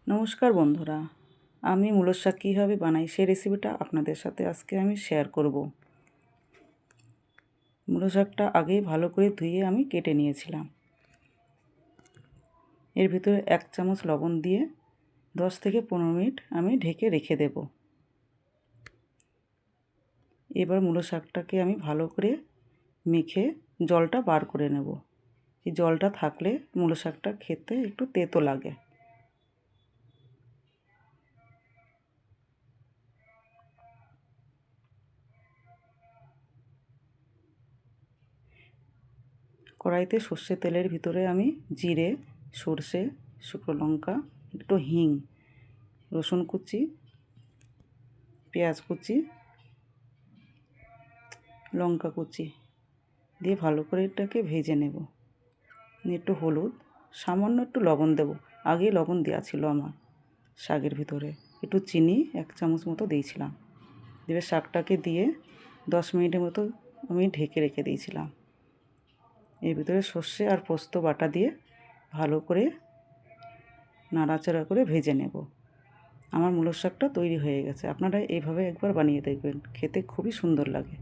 নমস্কার বন্ধুরা, আমি মূলোর শাক কীভাবে বানাই সেই রেসিপিটা আপনাদের সাথে আজকে আমি শেয়ার করব। মূলো শাকটা আগেই ভালো করে ধুয়ে আমি কেটে নিয়েছিলাম। এর ভিতরে 1 চামচ লবণ দিয়ে 10 থেকে 15 মিনিট আমি ঢেকে রেখে দেব। এবার মূলো শাকটাকে আমি ভালো করে মেখে জলটা বার করে নেব। এই জলটা থাকলে মূলো শাকটা খেতে একটু তেতো লাগে। কড়াইতে সর্ষের তেলের ভিতরে আমি জিরে, সর্ষে, শুকনো লঙ্কা, একটু হিং, রসুন কুচি, পেঁয়াজ কুচি, লঙ্কা কুচি দিয়ে ভালো করে এটাকে ভেজে নেব। একটু হলুদ, সামান্য একটু লবণ দেব। আগেই লবণ দেওয়া ছিল আমার শাকের ভিতরে। একটু চিনি 1 চামচ মতো দিয়েছিলাম। দিয়ে শাকটাকে দিয়ে 10 মিনিটের মতো আমি ঢেকে রেখে দিয়েছিলাম। এর ভিতরে সর্ষে আর পোস্ত বাটা দিয়ে ভালো করে নাড়াচাড়া করে ভেজে নেব। আমার মূলোর শাকটা তৈরি হয়ে গেছে। আপনারা এইভাবে একবার বানিয়ে দেখবেন, খেতে খুবই সুন্দর লাগে।